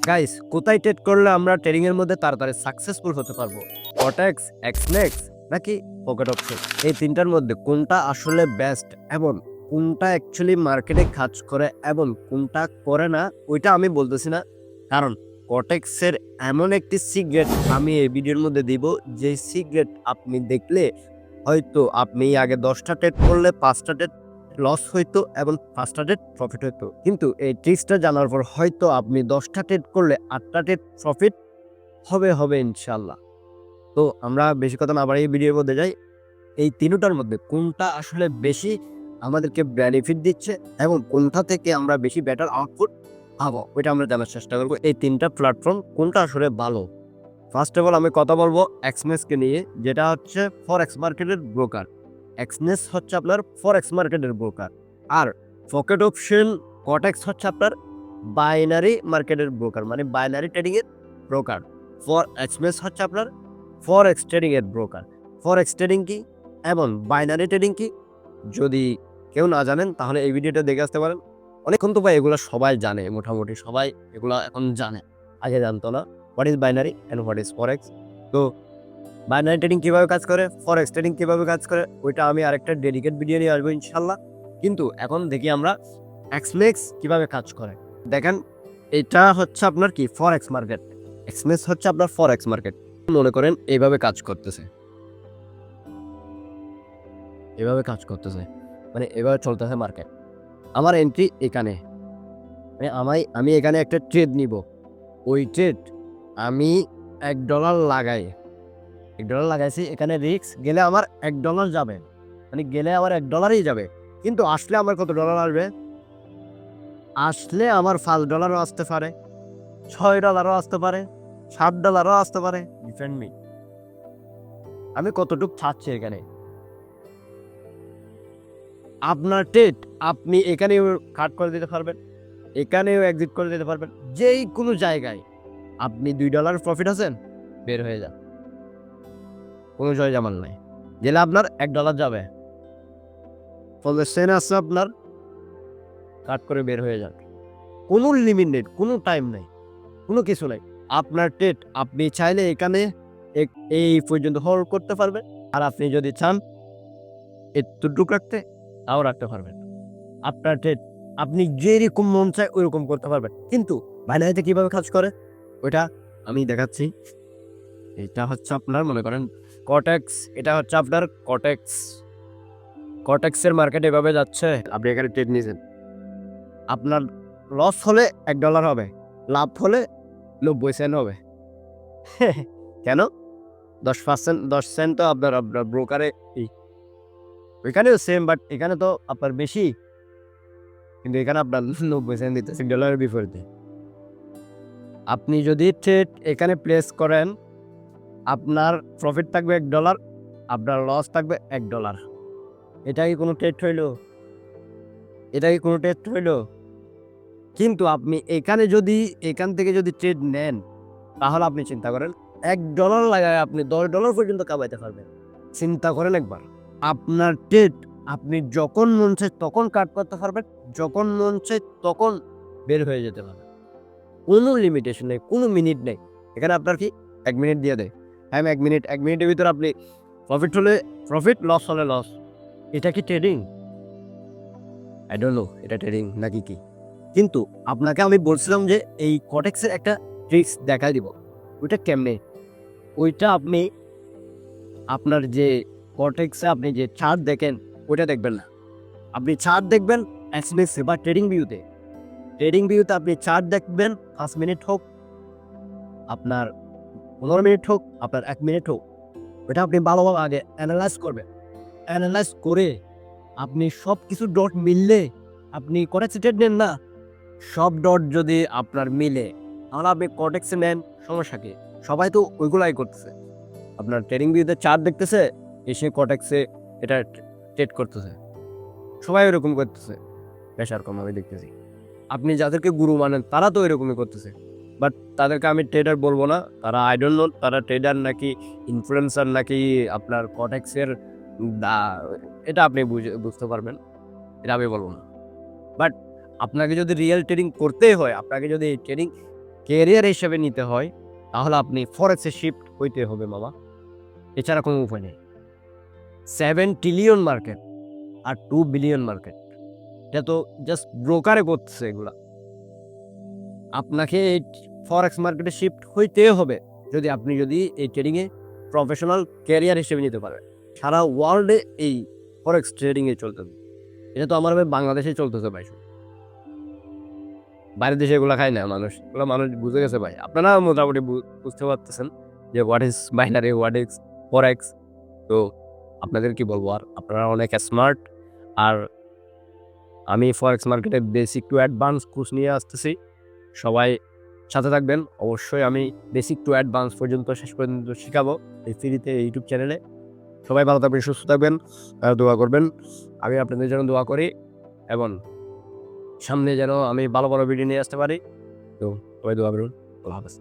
Guys, কোথায় trade করলে আমরা ট্রেডিং এর মধ্যে তাড়াতাড়ি সাকসেসফুল হতে পারবো? কটেক্স, এক্সনেক্স নাকি পকেট অপশন? এই তিনটার মধ্যে কোনটা আসলে বেস্ট এবং কোনটা অ্যাকচুয়ালি মার্কেটে কাজ করে এবং কোনটা করে না ওইটা আমি বলতেছি না। কারণ কটেক্সের এমন একটি সিক্রেট আমি এই ভিডিওর মধ্যে দিব, যে সিক্রেট আপনি দেখলে হয়তো আপনি আগে 10টা ট্রেড করলে 5টা ট্রেড লস হইতো এবং 5টা ট্রেড প্রফিট হইতো, কিন্তু এই ট্রিক্সটা জানার পর হয়তো আপনি 10টা ট্রেড করলে 8টা ট্রেড প্রফিট হবে ইনশাল্লাহ। তো আমরা বেশি কথা না বাড়িয়ে ভিডিওর মধ্যে যাই। এই তিনটার মধ্যে কোনটা আসলে বেশি আমাদেরকে বেনিফিট দিচ্ছে এবং কোনটা থেকে আমরা বেশি বেটার আউটপুট পাবো ওইটা আমরা জানার চেষ্টা করবো। এই তিনটা প্ল্যাটফর্ম কোনটা আসলে ভালো। ফার্স্ট অফ অল আমি কথা বলবো এক্সনেসকে নিয়ে, যেটা হচ্ছে ফরেক্স মার্কেটের ব্রোকার। এক্সনেস হচ্ছে আপনার ফরেক্স মার্কেটের ব্রোকার, আর পকেট অপশন কটেক্স হচ্ছে আপনার বাইনারি মার্কেটের ব্রোকার, মানে বাইনারি ট্রেডিং এর ব্রোকার। ফর এক্সনেস হচ্ছে আপনার ফরেক্স ট্রেডিং এর ব্রোকার। ফরেক্স ট্রেডিং কি এবং বাইনারি ট্রেডিং কি, যদি কেউ না জানেন তাহলে এই ভিডিওটা দেখে আসতে পারেন। অনেকক্ষণ তো ভাই এগুলো সবাই জানে, মোটামুটি সবাই এগুলো এখন জানে, আগে জানতো না। What is binary and what is forex. তো বাইনারি ট্রেডিং কীভাবে কাজ করে, ফরেক্স ট্রেডিং কীভাবে কাজ করে, ওইটা আমি আরেকটা ডেডিকেট ভিডিও নিয়ে আসবো ইনশাল্লাহ। কিন্তু এখন দেখি আমরা এক্সনেক্স কীভাবে কাজ করে। দেখেন, এটা হচ্ছে আপনার কি ফরেক্স মার্কেট, এক্সনেক্স হচ্ছে আপনার ফরেক্স মার্কেট। মনে করেন এইভাবে কাজ করতেছে, এভাবে কাজ করতেছে, মানে এভাবে চলতেছে মার্কেট। আমার এন্ট্রি এখানে, মানে আমি এখানে একটা ট্রেড নিব। ওই ট্রেড আমি $1 লাগাই, $1 লাগাইছি, এখানে রিস্ক গেলে আমার $1 যাবে, মানে গেলে আমার $1 যাবে। কিন্তু আসলে আমার কত ডলার আসবে? আসলে আমার $5 আসতে পারে, $6 আসতে পারে, $7 আসতে পারে, ডিপেন্ড মি আমি কতটুক ছাড়ছি এখানে। আপনার ট্রেড আপনি এখানেও কাট করে দিতে পারবেন, এখানেও এক্সিট করে দিতে পারবেন, যেই কোনো জায়গায় আপনি $2 প্রফিট আছেন, বের হয়ে যান, কোনো জয় জামাল নাই। গেলে আপনার $1 যাবে, ফলে সেন আছে আপনার, কাট করে বের হয়ে যান। কোনো লিমিট নেই, কোনো টাইম নেই, কোনো কিছু নাই। আপনার ট্রেড আপনি চাইলে এখানে এই পর্যন্ত হোল্ড করতে পারবেন, আর আপনি যদি চান এতটুকু রাখতে, তাও রাখতে পারবেন। আপনার ট্রেড আপনি যেরকম মন চায় ওইরকম করতে পারবেন। কিন্তু বাইনারিতে কিভাবে কাজ করে ওইটা আমি দেখাচ্ছি। এটা হচ্ছে আপনার মনে করেন কটেক্স, এটা হচ্ছে আপনার কটেক্স। কটেক্সের মার্কেট এভাবে যাচ্ছে, আপনি এখানে ট্রেড নিয়েছেন, আপনার লস হলে $1 হবে, লাভ হলে 90 সেন্ট হবে। কেন? 10%, 10 সেন্ট তো আপনার ব্রোকারে, ওইখানেও সেম, বাট এখানে তো আপনার বেশি, কিন্তু এখানে আপনার 90 সেন্ট দিতেছে ডলারের বিপরীতে। আপনি যদি ট্রেড এখানে প্লেস করেন, আপনার প্রফিট থাকবে $1, আপনার লস থাকবে $1। এটা কি কোনো ট্রেড হইল? এটা কি কোনো ট্রেড হইল? কিন্তু আপনি এখানে যদি এখান থেকে যদি ট্রেড নেন, তাহলে আপনি চিন্তা করেন $1 লাগায় আপনি $10 পর্যন্ত কামাইতে পারবেন। চিন্তা করেন একবার। আপনার ট্রেড আপনি যখন মন চায় তখন কাট করতে পারবেন, যখন মন চায় তখন বের হয়ে যেতে পারবেন। কোনো লিমিটেশন নেই, কোনো মিনিট নেই। এখানে আপনার কি 1 মিনিট দিয়ে দেয়, হ্যাঁ 1 মিনিট, 1 মিনিটের ভিতরে আপনি প্রফিট হলে প্রফিট, লস হলে লস। এটা কি ট্রেডিং? আই ডোন্ট নো এটা ট্রেডিং নাকি কি। কিন্তু আপনাকে আমি বলছিলাম যে এই কটেক্সের একটা ট্রিক্স দেখাই দিব। ওইটা কেমনে? ওইটা আপনি আপনার যে কটেক্সে আপনি যে চার্ট দেখেন ওইটা দেখবেন না, আপনি চার্ট দেখবেন এসএমএসে বা ট্রেডিং ভিউতে। ট্রেডিং ভিউতে আপনি চার্ট দেখবেন, 5 মিনিট হোক, আপনার 15 মিনিট হোক, আপনার 1 মিনিট হোক, ওটা আপনি ভালোভাবে আগে অ্যানালাইজ করবেন। অ্যানালাইজ করে আপনি সব কিছু ডট মিললে, আপনি কটেক্সে ট্রেড নেন না, সব ডট যদি আপনার মিলে তাহলে আপনি কটেক্সে নেন, সমস্যা কি? সবাই তো ওইগুলাই করতেছে। আপনার ট্রেডিং ভিউতে চার্ট দেখতেছে, এসে কটেক্সে এটা ট্রেড করতেছে, সবাই ওরকম করতেছে, প্রেশার কম আমি দেখতেছি। আপনি যাদেরকে গুরু মানেন তারা তো এরকমই করতেছে, বাট তাদেরকে আমি ট্রেডার বলবো না। তারা আই ডোন্ট নো তারা ট্রেডার নাকি ইনফ্লুয়েন্সার নাকি আপনার কটেক্সের এটা আপনি বুঝতে পারবেন, এটা আমি বলবো না। বাট আপনাকে যদি রিয়েল ট্রেডিং করতেই হয়, আপনাকে যদি ট্রেডিং ক্যারিয়ার হিসেবে নিতে হয় তাহলে আপনি ফরেক্সে শিফট হইতে হবে মামা, এছাড়া কোনো উপায় নেই। 7 ট্রিলিয়ন মার্কেট আর 2 বিলিয়ন মার্কেট, এটা তো জাস্ট ব্রোকারে করতেছে এগুলা। আপনাকে এই ফরেক্স মার্কেটে শিফট হইতে হবে যদি এই ট্রেডিংয়ে প্রফেশনাল ক্যারিয়ার হিসেবে নিতে পারেন। সারা ওয়ার্ল্ডে এই ফরেক্স ট্রেডিংয়ে চলতেছে, এটা তো আমার বাংলাদেশে চলতেছে ভাই। বাইরের দেশে এগুলো খায় না মানুষ, এগুলো মানুষ বুঝে গেছে ভাই। আপনারা মোটামুটি বুঝতে পারতেছেন যে what is binary, what is forex. তো আপনাদের কি বলবো, আর আপনারা অনেক স্মার্ট। আর আমি ফরেক্স মার্কেটের বেসিক টু অ্যাডভান্স কোর্স নিয়ে আসতেছি, সবাই সাথে থাকবেন। অবশ্যই আমি বেসিক টু অ্যাডভান্স পর্যন্ত শেষ পর্যন্ত শেখাবো এই ফ্রিতে ইউটিউব চ্যানেলে। সবাই ভালো থাকবেন, সুস্থ থাকবেন, দোয়া করবেন। আমি আপনাদের জন্য দোয়া করি এবং সামনে যেন আমি ভালো ভালো ভিডিও নিয়ে আসতে পারি। তো সবাই দোয়া করুন। আল্লাহ হাফেজ।